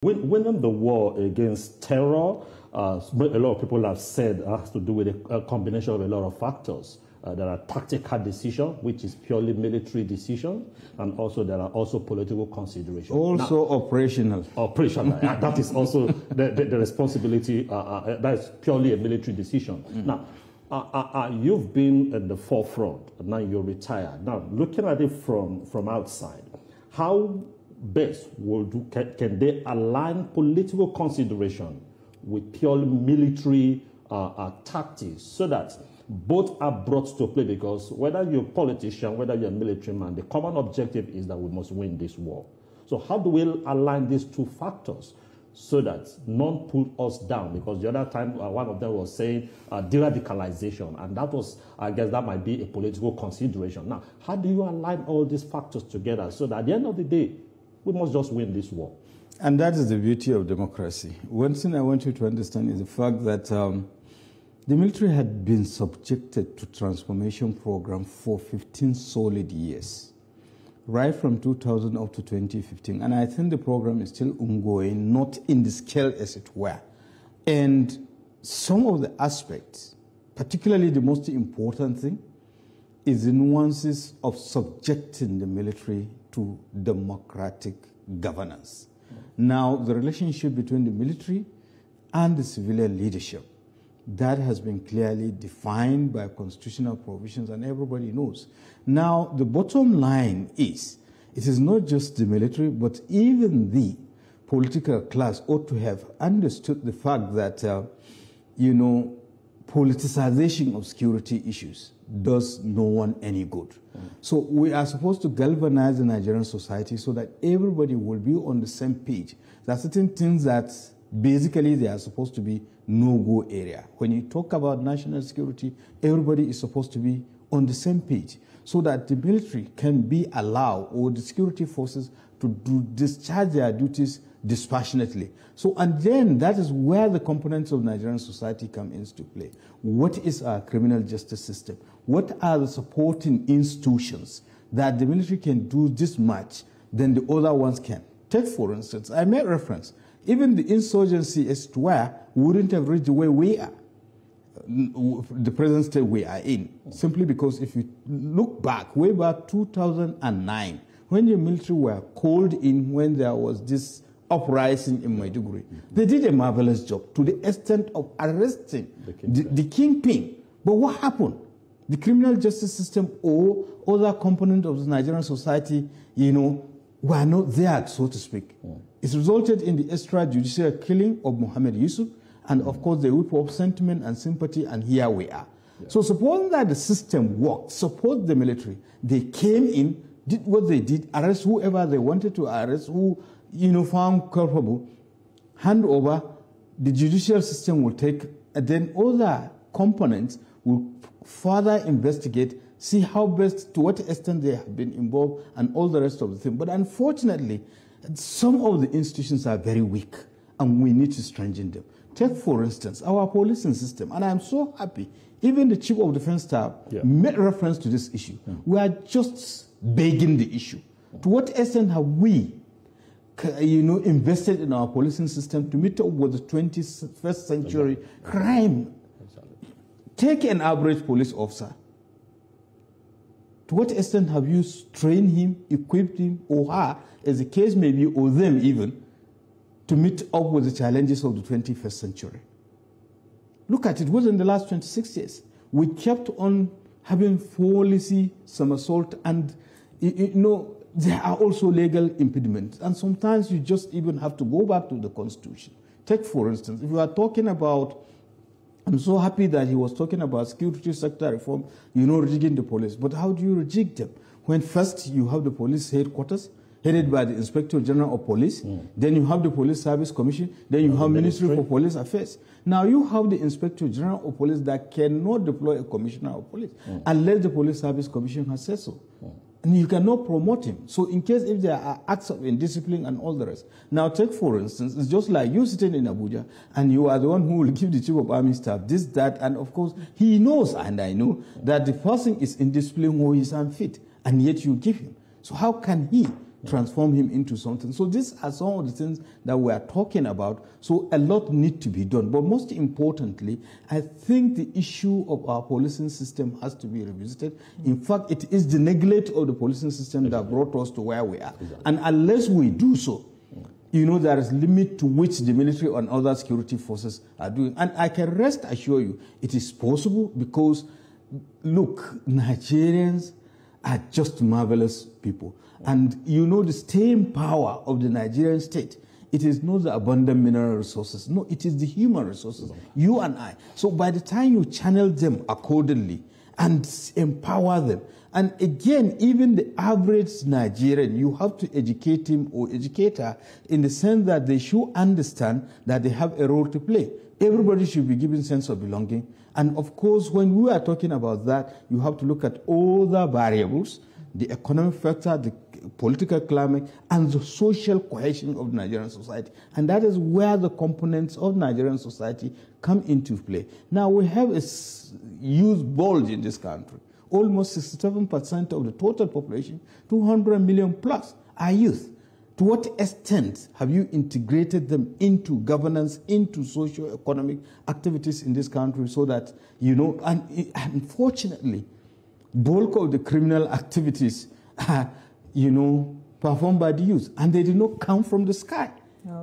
Winning the war against terror, a lot of people have said, has to do with a combination of a lot of factors. There are tactical decisions, which is purely military decision, and also there are also political considerations. Also now, operational. Operational. That is also the responsibility. That is purely a military decision. Now, you've been at the forefront. Now you're retired. Now, looking at it from outside, how best can they align political consideration with purely military tactics so that both are brought to play? Because whether you're a politician, whether you're a military man, the common objective is that we must win this war. So how do we align these two factors so that none put us down? Because the other time, one of them was saying de-radicalization, and that was, I guess that might be a political consideration. Now, how do you align all these factors together so that at the end of the day, we must just win this war? And that is the beauty of democracy. One thing I want you to understand is the fact that the military had been subjected to transformation program for 15 solid years, right from 2000 up to 2015. And I think the program is still ongoing, not in the scale as it were. And some of the aspects, particularly the most important thing, is the nuances of subjecting the military to democratic governance. Now, the relationship between the military and the civilian leadership, that has been clearly defined by constitutional provisions, and everybody knows. Now, the bottom line is, it is not just the military, but even the political class ought to have understood the fact that, politicization of security issues does no one any good. So we are supposed to galvanize the Nigerian society so that everybody will be on the same page. There are certain things that basically they are supposed to be no-go area. When you talk about national security, everybody is supposed to be on the same page so that the military can be allowed, or the security forces, to discharge their duties dispassionately. So, and then that is where the components of Nigerian society come into play. What is our criminal justice system? What are the supporting institutions that the military can do this much, then the other ones can? Take, for instance, I made reference, even the insurgency as to where wouldn't have reached the way we are, the present state we are in, simply because if you look back, way back 2009, when the military were called in when there was this uprising in Maiduguri, they did a marvelous job to the extent of arresting the kingpin. But what happened? The criminal justice system or other component of the Nigerian society, were not there, so to speak. It resulted in the extrajudicial killing of Mohammed Yusuf, and of course the whip of sentiment and sympathy, and here we are. Yeah. So supposing that the system worked, support the military, they came in, did what they did, arrest whoever they wanted to arrest, who found culpable, hand over, the judicial system will take, and then other components will further investigate, see how best, to what extent they have been involved, and all the rest of the thing. But unfortunately, some of the institutions are very weak, and we need to strengthen them. Take, for instance, our policing system, and I'm so happy, even the Chief of Defense Staff made reference to this issue. We are just begging the issue. To what extent have we invested in our policing system to meet up with the 21st century crime? Take an average police officer. To what extent have you trained him, equipped him, or her, as the case may be, or them even, to meet up with the challenges of the 21st century? Look at it, within the last 26 years, we kept on having policy somersault, and there are also legal impediments. And sometimes you just even have to go back to the Constitution. Take, for instance, if you are talking about, I'm so happy that he was talking about security sector reform, rejigging the police. But how do you rejig them? When first you have the police headquarters, headed by the Inspector General of Police, then you have the Police Service Commission, then you have Ministry for Police Affairs. Now you have the Inspector General of Police that cannot deploy a Commissioner of Police unless the Police Service Commission has said so. And you cannot promote him. So in case if there are acts of indiscipline and all the rest. Now take, for instance, it's just like you sitting in Abuja and you are the one who will give the Chief of Army Staff this, that, and of course he knows, and I know, that the person is indisciplined or is unfit, and yet you give him. So how can he transform him into something. So these are some of the things that we are talking about. So a lot need to be done. But most importantly, I think the issue of our policing system has to be revisited. In fact, it is the neglect of the policing system that brought us to where we are. And unless we do so, you know, there is limit to which the military and other security forces are doing. And I can rest assure you, it is possible because, look, Nigerians are just marvelous people. And you know the staying power of the Nigerian state, it is not the abundant mineral resources. No, it is the human resources, you and I. So by the time you channel them accordingly and empower them, and again, even the average Nigerian, you have to educate him or educate her in the sense that they should understand that they have a role to play. Everybody should be given sense of belonging. And of course, when we are talking about that, you have to look at all the variables, the economic factor, the political climate, and the social cohesion of Nigerian society. And that is where the components of Nigerian society come into play. Now, we have a youth bulge in this country. Almost 67% of the total population, 200 million plus, are youth. To what extent have you integrated them into governance, into socio-economic activities in this country so that, you know, and unfortunately, bulk of the criminal activities are, you know, performed by the youth, and they did not come from the sky.